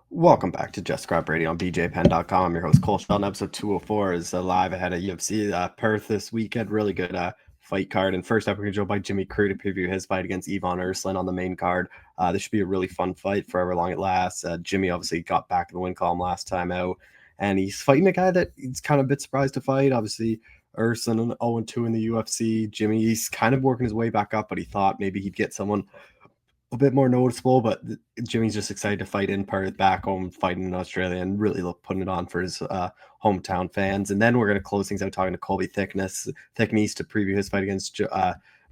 Welcome back to Just Scrap Radio on BJPen.com. I'm your host, Cole Shelton. Episode 204 is live ahead of UFC Perth this weekend. Really good fight card. And first up, we're going to joined by Jimmy Crute to preview his fight against Ivan Urslan on the main card. This should be a really fun fight for however long it lasts. Jimmy obviously got back in the win column last time out, and he's fighting a guy that he's kind of a bit surprised to fight. Obviously, Urslan 0-2 in the UFC. Jimmy's kind of working his way back up, but he thought maybe he'd get someone a bit more noticeable, but Jimmy's just excited to fight in Perth, back home, fighting in Australia, and really putting it on for his hometown fans. And then we're going to close things out talking to Colby Thicknesse to preview his fight against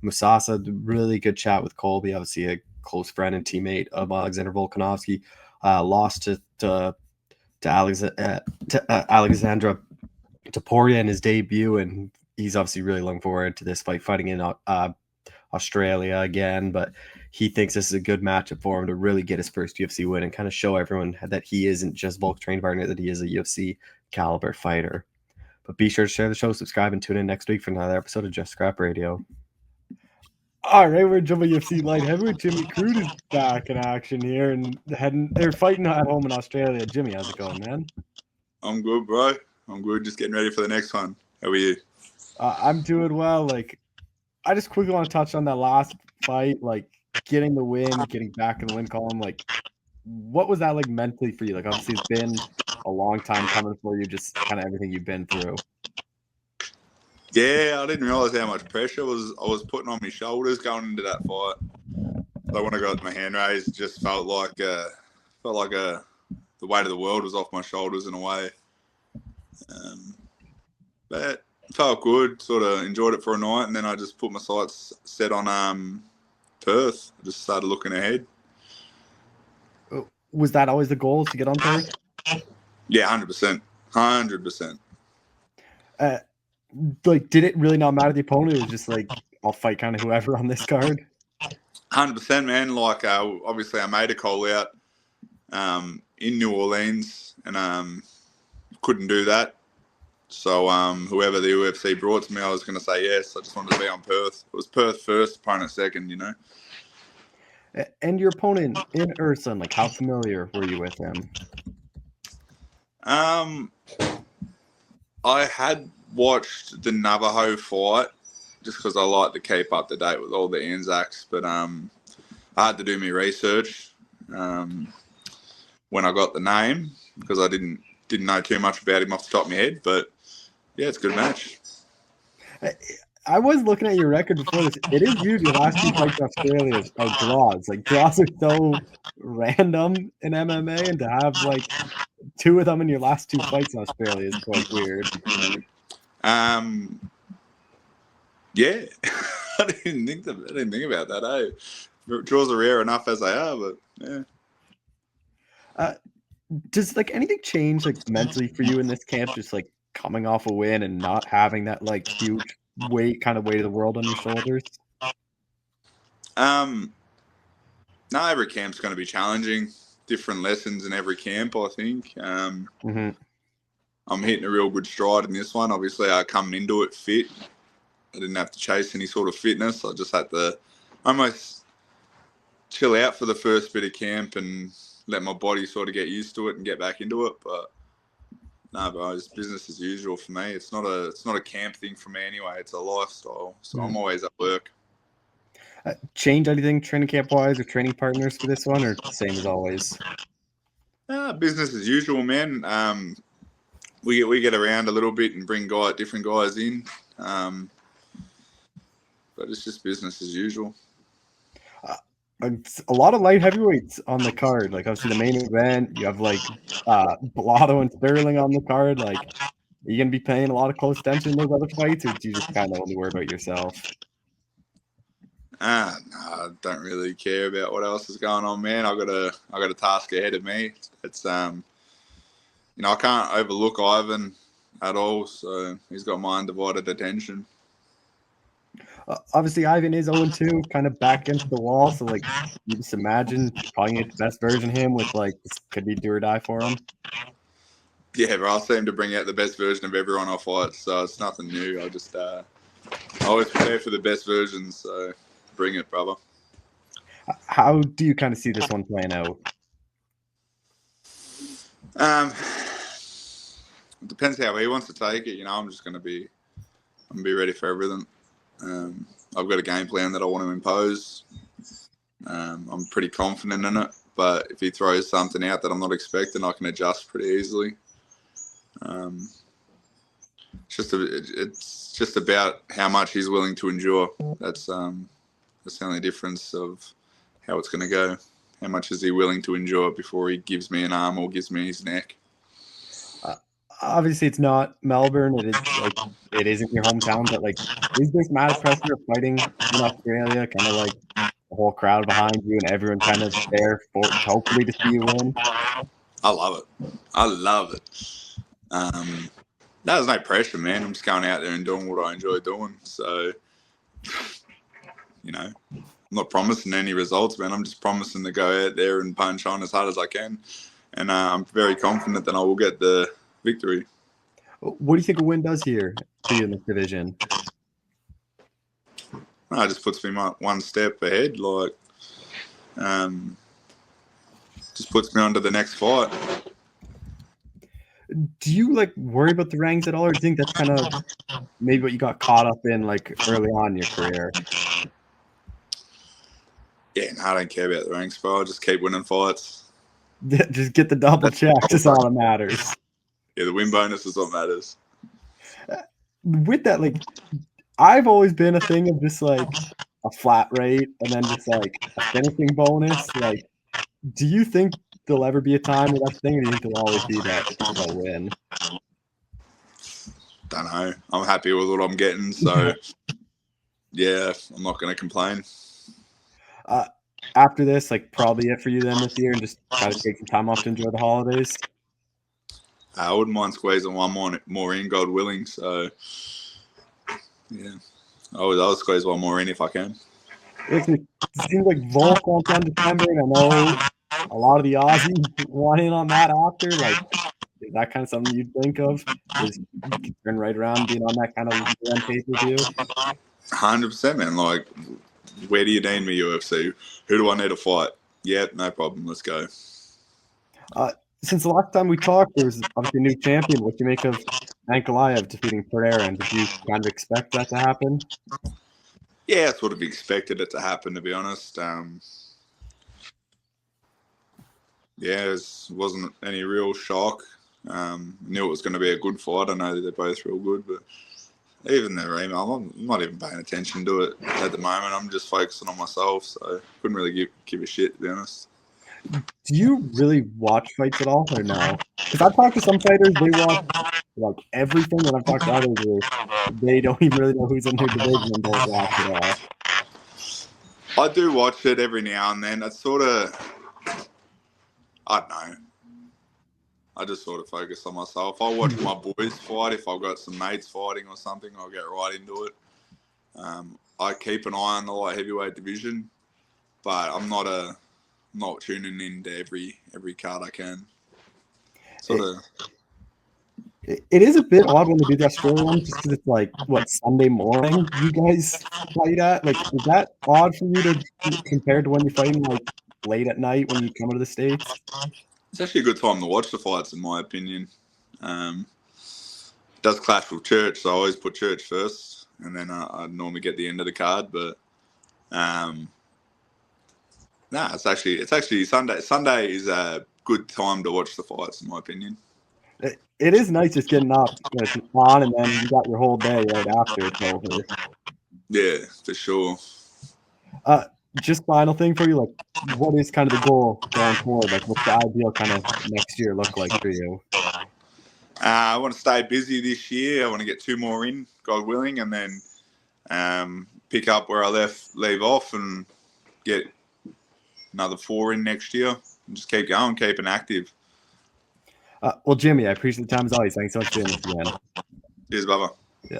Musasa. Really good chat with Colby, obviously a close friend and teammate of Alexander Volkanovski. Lost to Alexandra Topuria in his debut, and he's obviously really looking forward to this fight, fighting in Australia again, but he thinks this is a good matchup for him to really get his first UFC win and kind of show everyone that he isn't just Volk's training partner, that he is a UFC caliber fighter. But be sure to share the show, subscribe, and tune in next week for another episode of Just Scrap Radio. All right, we're jumping UFC light heavyweight. Jimmy Crute is back in action here, and they're fighting at home in Australia. Jimmy, how's it going, man? I'm good, bro. I'm good. Just getting ready for the next one. How are you? I'm doing well. I just quickly want to touch on that last fight, getting the win, getting back in the win column. What was that like mentally for you? Obviously, it's been a long time coming for you, just kind of everything you've been through. Yeah, I didn't realize how much pressure I was putting on my shoulders going into that fight. When I got my hand raised, it just felt like the weight of the world was off my shoulders in a way. But it felt good. Sort of enjoyed it for a night, and then I just put my sights set on Perth. I just started looking ahead. Was that always the goal, to get on Perth? Yeah, 100%. 100%. Did it really not matter the opponent? It was just I'll fight kind of whoever on this card? 100%, man. Obviously I made a call out in New Orleans and couldn't do that. So whoever the UFC brought to me, I was going to say yes. I just wanted to be on Perth. It was Perth first, opponent second, you know. And your opponent in Urslan, how familiar were you with him? I had watched the Navajo fight just because I like to keep up to date with all the Anzacs, but I had to do my research when I got the name because I didn't know too much about him off the top of my head. But yeah, it's a good match. I was looking at your record before this. It is weird. Your last two fights in Australia are draws. Draws are so random in MMA, and to have two of them in your last two fights in Australia is quite weird. Yeah, I didn't think about that. Draws are rare enough as they are, but yeah. Does anything change mentally for you in this camp? Just coming off a win and not having that huge weight of the world on your shoulders? No, every camp's going to be challenging. Different lessons in every camp, I think. I'm hitting a real good stride in this one. Obviously, I come into it fit. I didn't have to chase any sort of fitness. I just had to almost chill out for the first bit of camp and let my body sort of get used to it and get back into it. But no, bro, it's business as usual for me. It's not a camp thing for me anyway. It's a lifestyle. So I'm always at work. Change anything training camp wise or training partners for this one, or same as always? Business as usual, man. We get around a little bit and bring different guys in, but it's just business as usual. A lot of light heavyweights on the card. Obviously the main event, you have Blotto and Sterling on the card. Are you gonna be paying a lot of close attention in those other fights, or do you just kind of only worry about yourself? No, I don't really care about what else is going on, man. I got a task ahead of me. It's I can't overlook Ivan at all, so he's got my undivided attention. Obviously, Ivan is 0-2, kind of back into the wall. So, you just imagine calling it the best version of him with this could be do or die for him. Yeah, but I seem to bring out the best version of everyone I fight, so it's nothing new. I just I always prepare for the best version, so bring it, brother. How do you kind of see this one playing out? It depends how he wants to take it. I'm just gonna be ready for everything. I've got a game plan that I want to impose. I'm pretty confident in it, but if he throws something out that I'm not expecting, I can adjust pretty easily. It's just about how much he's willing to endure. That's the only difference of how it's going to go. How much is he willing to endure before he gives me an arm or gives me his neck? Obviously, it's not Melbourne. It isn't your hometown, but is this mad pressure of fighting in Australia? Kind of like the whole crowd behind you and everyone kind of there for hopefully to see you win. I love it. I love it. There's no pressure, man. I'm just going out there and doing what I enjoy doing. So, I'm not promising any results, man. I'm just promising to go out there and punch on as hard as I can. And I'm very confident that I will get the victory. What do you think a win does here for you in this division? It just puts me one step ahead. Just puts me on to the next fight. Do you worry about the ranks at all, or do you think that's kind of maybe what you got caught up in early on in your career? Yeah, no, I don't care about the ranks, bro. I'll just keep winning fights. Just get the double check. That's all that matters. Yeah, the win bonus is what matters. With that, I've always been a thing of just a flat rate and then just a finishing bonus. Do you think there'll ever be a time where that's a thing, or do you think there'll always be that if you don't win? Don't know. I'm happy with what I'm getting, so yeah, I'm not going to complain. After this, probably it for you then this year, and just try to take some time off to enjoy the holidays. I wouldn't mind squeezing one more in, God willing. So yeah, I'll squeeze one more in if I can. It seems like Volk on December, and I know a lot of the Aussies want in on that after. Is that kind of something you'd think of? Is turn right around being on that kind of pay-per-view? 100%, man. Where do you need me, UFC? Who do I need to fight? Yeah, no problem. Let's go. Since the last time we talked, there was obviously a new champion. What do you make of Ankalaev defeating Pereira? And did you kind of expect that to happen? Yeah, I sort of expected it to happen, to be honest. It wasn't any real shock. Knew it was going to be a good fight. I know that they're both real good, but even their email, I'm not even paying attention to it at the moment. I'm just focusing on myself, so couldn't really give a shit, to be honest. Do you really watch fights at all, or no? Because I've talked to some fighters, they watch everything, and I've talked to others where they don't even really know who's in their division and don't watch it all. I do watch it every now and then. It's sort of, I don't know. I just sort of focus on myself. I watch my boys fight. If I've got some mates fighting or something, I'll get right into it. I keep an eye on the light heavyweight division, but I'm not tuning into every card I can. It is a bit odd when they do the Australian one, just because it's Sunday morning you guys fight at? Is that odd for you to compare to when you're fighting late at night when you come to the States? It's actually a good time to watch the fights, in my opinion. It does clash with church, so I always put church first, and then I normally get the end of the card. But it's actually Sunday. Sunday is a good time to watch the fights, in my opinion. It is nice just getting up on, and then you got your whole day right after it's over. Yeah, for sure. Just final thing for you, what is kind of the goal going forward? What's the ideal kind of next year look like for you? I want to stay busy this year. I want to get 2 more in, God willing, and then pick up where I leave off and get another 4 in next year. And just keep going, keeping active. Well, Jimmy, I appreciate the time as always. Thanks so much for doing this again. Cheers, brother. Yeah.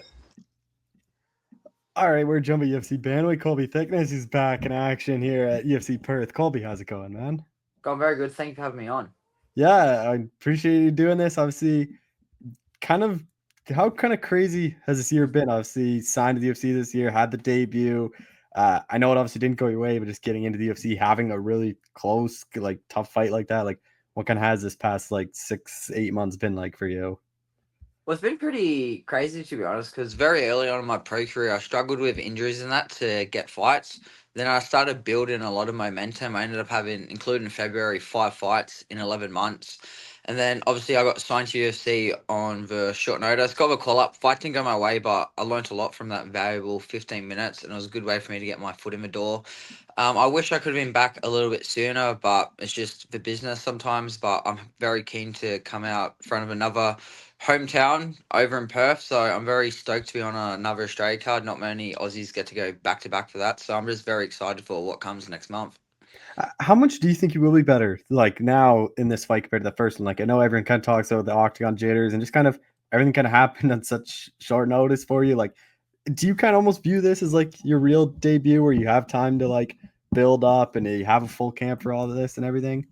All right, we're jumping UFC bandwidth. Colby Thicknesse is back in action here at UFC Perth. Colby, how's it going, man? Going very good. Thank you for having me on. Yeah, I appreciate you doing this. Obviously, how kind of crazy has this year been? Obviously, signed to the UFC this year, had the debut. I know it obviously didn't go your way, but just getting into the UFC, having a really close, like tough fight like that, like what kind of has this past like 6-8 months been like for you? Well, it's been pretty crazy to be honest, because very early on in my pro career, I struggled with injuries and that to get fights. Then I started building a lot of momentum. I ended up having, including February, 5 fights in 11 months. And then obviously I got signed to UFC on the short notice. Got the call up. Fight didn't go my way, but I learned a lot from that valuable 15 minutes, and it was a good way for me to get my foot in the door. I wish I could have been back a little bit sooner, but it's just the business sometimes. But I'm very keen to come out in front of another hometown over in Perth. So I'm very stoked to be on another Australia card. Not many Aussies get to go back to back for that. So I'm just very excited for what comes next month. How much do you think you will be better, like now in this fight compared to the first one? Like I know everyone kind of talks about the octagon jitters and just kind of everything kind of happened on such short notice for you. Like, do you kind of almost view this as like your real debut, where you have time to like build up and you have a full camp for all of this and everything?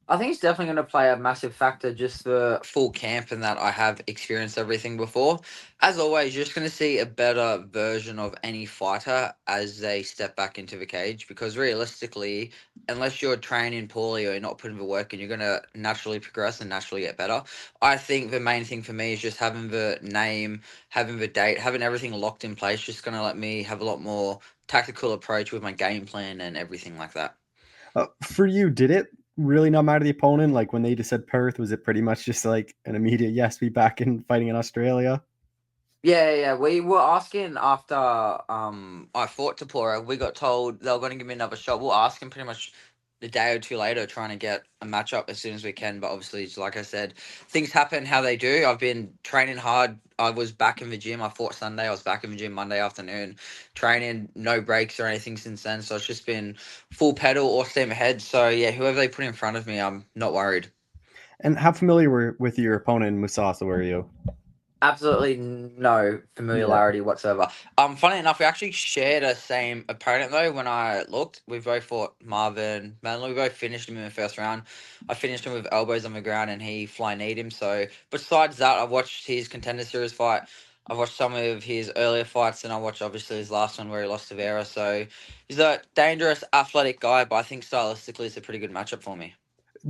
I think it's definitely going to play a massive factor, just the full camp and that I have experienced everything before. As always, you're just going to see a better version of any fighter as they step back into the cage, because realistically, unless you're training poorly or you're not putting the work in, you're going to naturally progress and naturally get better. I think the main thing for me is just having the name, having the date, having everything locked in place, just going to let me have a lot more tactical approach with my game plan and everything like that. For you, did it really not matter the opponent? Like when they just said Perth, was it pretty much just like an immediate yes, be back in fighting in Australia? Yeah. We were asking after I fought Tapora, we got told they were going to give me another shot. We'll ask him pretty much the day or two later, trying to get a matchup as soon as we can. But obviously, like I said, things happen how they do. I've been training hard. I was back in the gym. I fought Sunday. I was back in the gym Monday afternoon, training, no breaks or anything since then. So it's just been full pedal or steam ahead. So yeah, whoever they put in front of me, I'm not worried. And how familiar were with your opponent Musasa were you? Absolutely no Yeah. familiarity whatsoever. Funny enough, we actually shared a same opponent though. When I looked, we both fought Marvin Manley. We both finished him in the first round. I finished him with elbows on the ground, and he fly kneed him. So besides that, I've watched his contender series fight. I've watched some of his earlier fights, and I watched obviously his last one where he lost to Vera. So he's a dangerous, athletic guy, but I think stylistically it's a pretty good matchup for me.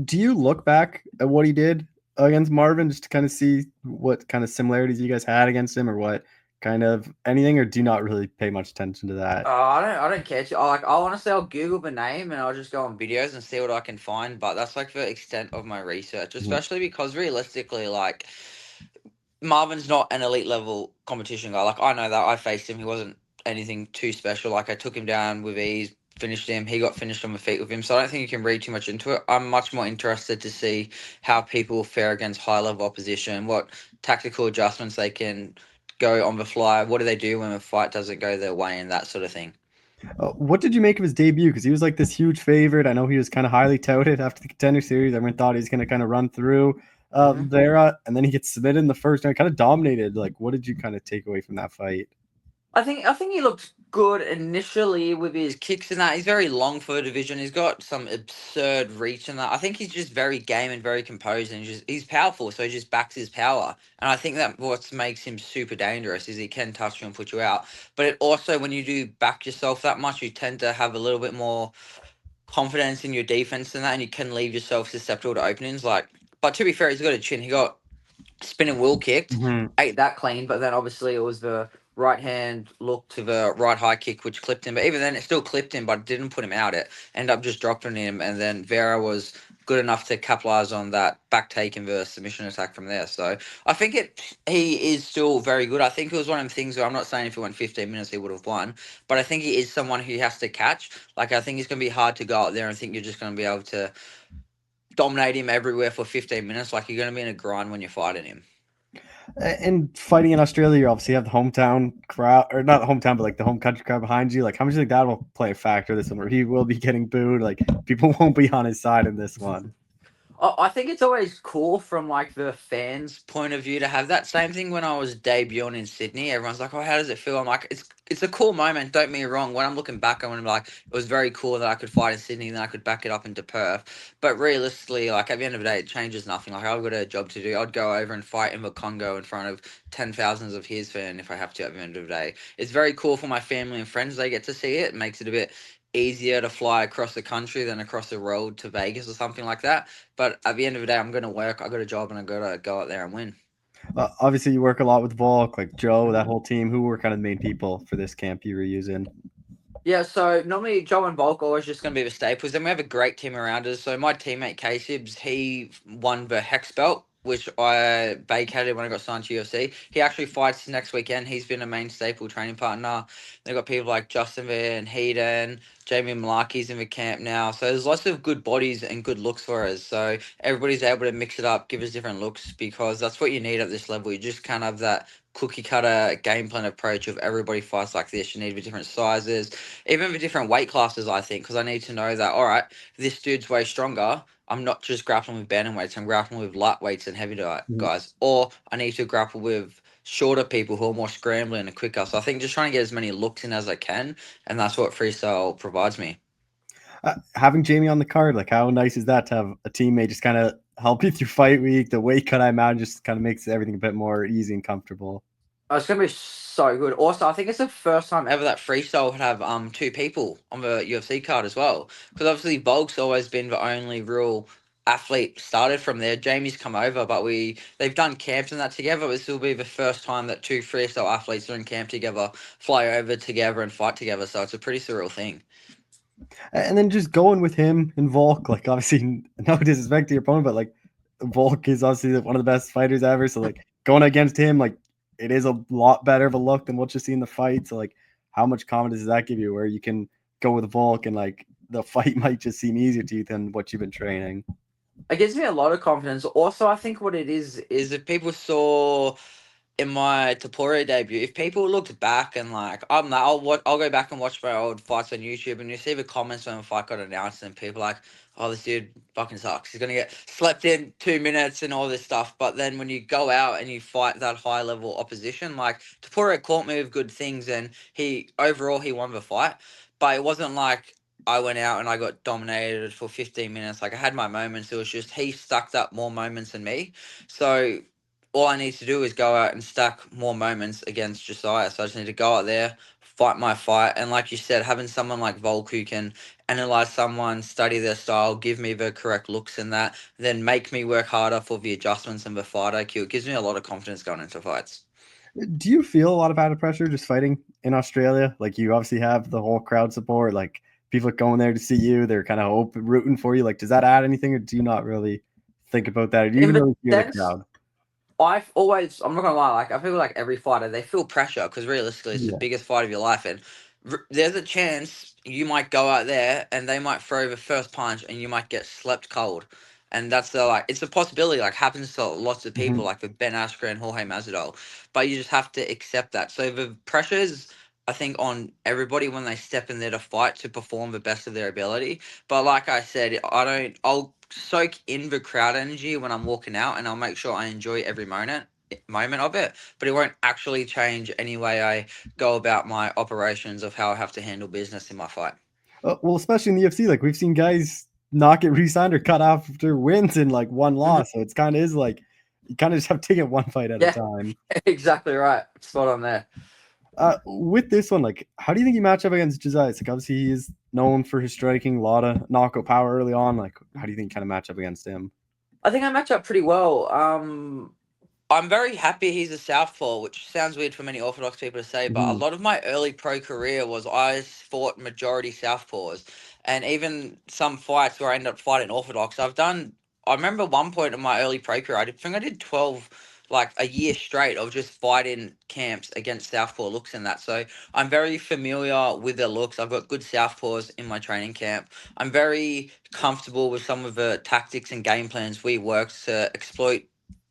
Do you look back at what he did against Marvin just to kind of see what kind of similarities you guys had against him, or what kind of anything, or do you not really pay much attention to that? I don't care. I honestly, I'll Google the name and I'll just go on videos and see what I can find. But that's like the extent of my research, especially because realistically, like Marvin's not an elite level competition guy. Like I know that I faced him. He wasn't anything too special. Like I took him down with ease, finished him. He got finished on the feet with him. So I don't think you can read too much into it. I'm much more interested to see how people fare against high level opposition, what tactical adjustments they can go on the fly. What do they do when a fight doesn't go their way, and that sort of thing. What did you make of his debut? Because he was like this huge favorite. I know he was kind of highly touted after the contender series. Everyone thought he was going to kind of run through Vera, and then he gets submitted in the first round, kind of dominated. Like, what did you kind of take away from that fight? I think he looked good initially with his kicks and that. He's very long for a division. He's got some absurd reach in that. I think he's just very game and very composed, and he's powerful, so he just backs his power. And I think that what makes him super dangerous is he can touch you and put you out. But it also, when you do back yourself that much, you tend to have a little bit more confidence in your defense than that, and you can leave yourself susceptible to openings. But to be fair, he's got a chin. He got spinning wheel kicked, ate that clean, but then obviously it was the right hand look to the right high kick which clipped him. But even then, it still clipped him, but it didn't put him out. It ended up just dropping him, and then Vera was good enough to capitalize on that back take and the submission attack from there. So I think he is still very good. I think it was one of the things where I'm not saying if he went 15 minutes he would have won, but I think he is someone who has to catch. Like I think it's going to be hard to go out there and think you're just going to be able to dominate him everywhere for 15 minutes. Like you're going to be in a grind when you're fighting him. And fighting in Australia, you obviously have the hometown crowd, or not the hometown, but like the home country crowd behind you. Like, how much do you think that will play a factor this one, where he will be getting booed? Like, people won't be on his side in this one. I think it's always cool from like the fans' point of view to have that same thing. When I was debuting in Sydney, everyone's like, "Oh, how does it feel?" I'm like, "It's a cool moment." Don't get me wrong. When I'm looking back, I'm like, it was very cool that I could fight in Sydney, and then I could back it up into Perth. But realistically, like at the end of the day, it changes nothing. Like I've got a job to do. I'd go over and fight in the Congo in front of 10,000s of his fans if I have to. At the end of the day, it's very cool for my family and friends. They get to see it. It makes it a bit easier to fly across the country than across the road to Vegas or something like that. But at the end of the day, I'm going to work. I got a job and I got to go out there and win. Obviously, you work a lot with Volk, like Joe, that whole team. Who were kind of the main people for this camp you were using? Yeah, so normally Joe and Volk are always just going to be the staples. Then we have a great team around us. So my teammate K-Sibs, he won the Hex belt, which I vacated when I got signed to UFC. He actually fights next weekend. He's been a main staple training partner. They've got people like Justin Van Heeden, Jamie Malaki's in the camp now. So there's lots of good bodies and good looks for us. So everybody's able to mix it up, give us different looks because that's what you need at this level. You just can't have that cookie cutter game plan approach of everybody fights like this. You need the different sizes, even the different weight classes, I think, because I need to know that, all right, this dude's way stronger. I'm not just grappling with bantamweights, I'm grappling with lightweights and heavy guys. Or I need to grapple with shorter people who are more scrambling and quicker. So I think just trying to get as many looks in as I can, and that's what freestyle provides me. Having Jamie on the card, like how nice is that to have a teammate just kind of help you through fight week? The weight cut, I imagine, just kind of makes everything a bit more easy and comfortable. It's gonna be so good. Also, I think it's the first time ever that freestyle would have two people on the UFC card as well. Because obviously Volk's always been the only real athlete started from there. Jamie's come over, but they've done camps and that together. This will be the first time that two freestyle athletes are in camp together, fly over together and fight together. So it's a pretty surreal thing. And then just going with him and Volk, like obviously no disrespect to your opponent, but like Volk is obviously one of the best fighters ever. So like going against him, like it is a lot better of a look than what you see in the fight. So like how much confidence does that give you where you can go with Volk and like the fight might just seem easier to you than what you've been training? It gives me a lot of confidence. Also, I think what it is if people saw in my Tapore debut, if people looked back and like I'll go back and watch my old fights on YouTube, and you see the comments when the fight got announced, and people like, "Oh, this dude fucking sucks. He's gonna get slept in 2 minutes and all this stuff." But then when you go out and you fight that high level opposition, like Tapore caught me with good things, and he won the fight, but it wasn't like I went out and I got dominated for 15 minutes. Like I had my moments. It was just he stacked up more moments than me. So all I need to do is go out and stack more moments against Josiah. So I just need to go out there, fight my fight. And like you said, having someone like Volk who can analyze someone, study their style, give me the correct looks and that, then make me work harder for the adjustments and the fight IQ. It gives me a lot of confidence going into fights. Do you feel a lot of added pressure just fighting in Australia? Like you obviously have the whole crowd support, like people are going there to see you, they're kind of rooting for you. Like, does that add anything, or do you not really think about that? Or do you In even the really fear the sense, crowd? I'm not gonna lie, like I feel like every fighter they feel pressure because realistically it's the Yeah. biggest fight of your life, and there's a chance you might go out there and they might throw the first punch and you might get slept cold, and that's the like it's a possibility like happens to lots of people Mhm. like with Ben Askren and Jorge Masvidal, but you just have to accept that. So the pressures. I think on everybody when they step in there to fight to perform the best of their ability. But like I said, I'll soak in the crowd energy when I'm walking out, and I'll make sure I enjoy every moment of it. But it won't actually change any way I go about my operations of how I have to handle business in my fight. Well, especially in the UFC, like we've seen guys not get re-signed or cut off after wins in like one loss. So it's kind of is like you kind of just have to get one fight at a Yeah, time. exactly right. Spot on there. With this one, like, how do you think you match up against Josiah? It's like obviously he is known for his striking, a lot of knockout power early on. Like, how do you think you kind of match up against him? I think I match up pretty well. I'm very happy he's a southpaw, which sounds weird for many Orthodox people to say, but a Mhm. lot of my early pro career was I fought majority southpaws, and even some fights where I ended up fighting Orthodox. I remember one point in my early pro career, I did 12, like a year straight of just fighting camps against southpaw looks and that. So I'm very familiar with their looks. I've got good southpaws in my training camp. I'm very comfortable with some of the tactics and game plans we worked to exploit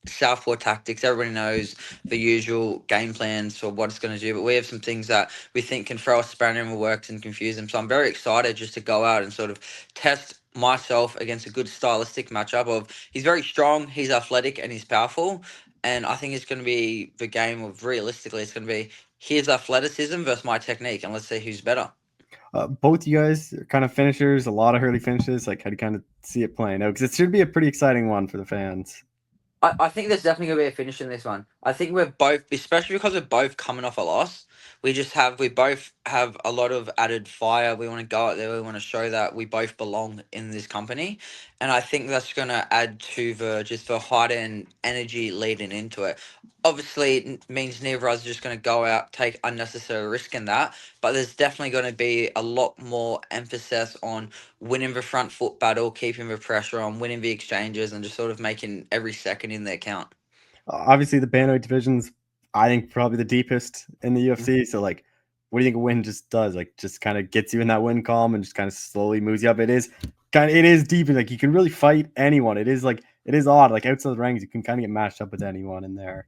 southpaw tactics. Everybody knows the usual game plans for what it's going to do, but we have some things that we think can throw a spanner in the works and confuse them. So I'm very excited just to go out and sort of test myself against a good stylistic matchup of he's very strong, he's athletic, and he's powerful. And I think it's going to be the game of realistically, it's going to be his athleticism versus my technique, and let's see who's better. Both you guys are kind of finishers, a lot of early finishes. Like, how do you kind of see it playing out? Because it should be a pretty exciting one for the fans. I think there's definitely gonna be a finish in this one. I think we're both, especially because we're both coming off a loss. We both have a lot of added fire. We want to go out there. We want to show that we both belong in this company, and I think that's gonna add to the heightened energy leading into it. Obviously, it means neither of us are just gonna go out take unnecessary risk in that, but there's definitely gonna be a lot more emphasis on winning the front foot battle, keeping the pressure on, winning the exchanges, and just sort of making every second in their count. Obviously, the bantamweight division's, I think, probably the deepest in the UFC. So, like, what do you think a win just does? Like, just kind of gets you in that win column and just kind of slowly moves you up. It is deep, and like you can really fight anyone. It is odd. Like outside the rings, you can kind of get matched up with anyone in there.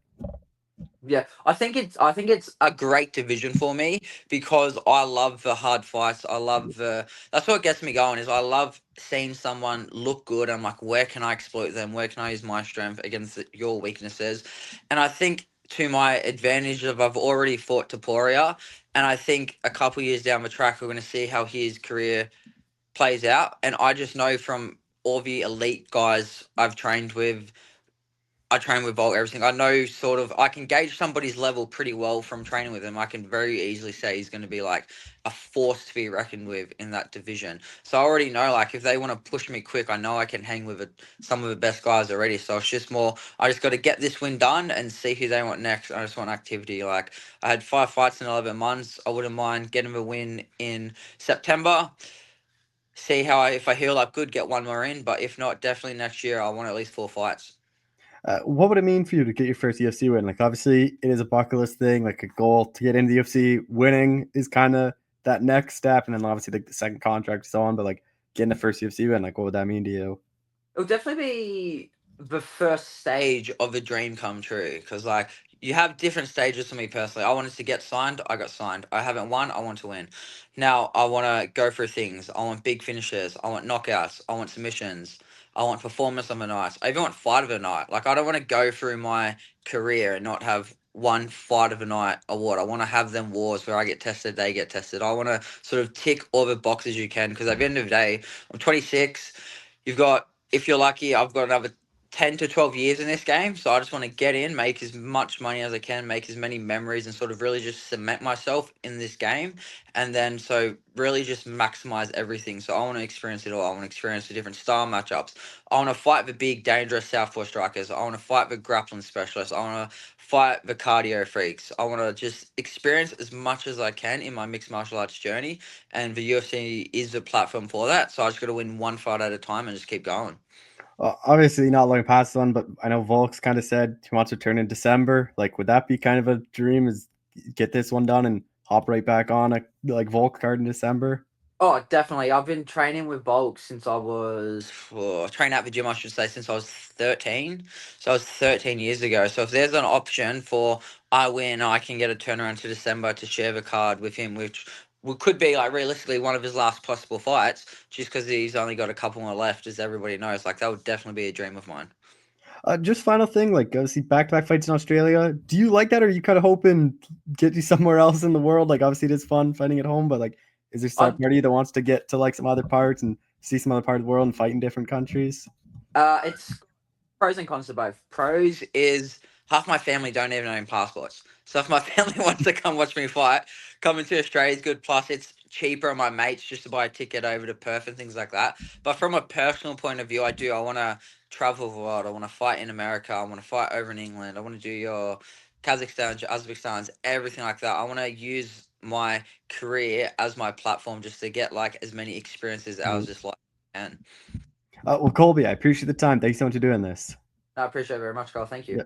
Yeah, I think it's a great division for me because I love the hard fights. I love that's what gets me going is I love seeing someone look good. I'm like, where can I exploit them? Where can I use my strength against your weaknesses? And I think to my advantage of I've already fought Taporia, and I think a couple years down the track we're going to see how his career plays out. And I just know from all the elite guys I've trained with. I train with Volt, everything. I know sort of, I can gauge somebody's level pretty well from training with him. I can very easily say he's going to be like a force to be reckoned with in that division. So I already know, like, if they want to push me quick, I know I can hang with some of the best guys already. So it's just more, I just got to get this win done and see who they want next. I just want activity. Like, I had 5 fights in 11 months. I wouldn't mind getting a win in September. See how if I heal up good, get one more in. But if not, definitely next year, I want at least 4 fights. What would it mean for you to get your first UFC win? Like, obviously, it is a bucket list thing, like a goal to get into the UFC. Winning is kind of that next step, and then obviously like the second contract, so on. But like getting the first UFC win, like, what would that mean to you? It'll definitely be the first stage of a dream come true because, like, you have different stages for me personally. I wanted to get signed, I got signed. I haven't won, I want to win. Now, I want to go through things. I want big finishes, I want knockouts, I want submissions, I want performance of the night. I even want fight of the night. Like, I don't want to go through my career and not have one fight of the night award. I want to have them wars where I get tested, they get tested. I want to sort of tick all the boxes you can because at the end of the day, I'm 26. You've got, if you're lucky, I've got another 10 to 12 years in this game. So I just want to get in, make as much money as I can, make as many memories, and sort of really just cement myself in this game. And then, so really just maximize everything. So I want to experience it all. I want to experience the different style matchups. I want to fight the big, dangerous Southpaw strikers. I want to fight the grappling specialists. I want to fight the cardio freaks. I want to just experience as much as I can in my mixed martial arts journey. And the UFC is the platform for that. So I just got to win one fight at a time and just keep going. Obviously, not looking past one, but I know Volk's kind of said he wants to return in December. Like, would that be kind of a dream? Is get this one done and hop right back on a like Volk card in December? Oh, definitely. I've been training with bulk since I was, training at the gym, I should say, since I was 13. So I was 13 years ago. So if there's an option for I win, I can get a turnaround to December to share the card with him, which could be like realistically one of his last possible fights, just because he's only got a couple more left, as everybody knows. Like, that would definitely be a dream of mine. Just final thing, like obviously back-to-back fights in Australia. Do you like that, or are you kind of hoping get you somewhere else in the world? Like, obviously it is fun fighting at home, but like, is there some part of you that wants to get to like some other parts and see some other part of the world and fight in different countries? It's pros and cons to both. Pros is half my family don't even own passports. So if my family wants to come watch me fight, coming to Australia is good. Plus, it's cheaper on my mates just to buy a ticket over to Perth and things like that. But from a personal point of view, I want to travel the world. I want to fight in America. I want to fight over in England. I want to do your Kazakhstan, your Uzbekistan's, everything like that. I want to use my career as my platform just to get like as many experiences as just like I can. Well, Colby, I appreciate the time. Thanks so much for doing this. I appreciate it very much, Carl. Thank you. Yeah.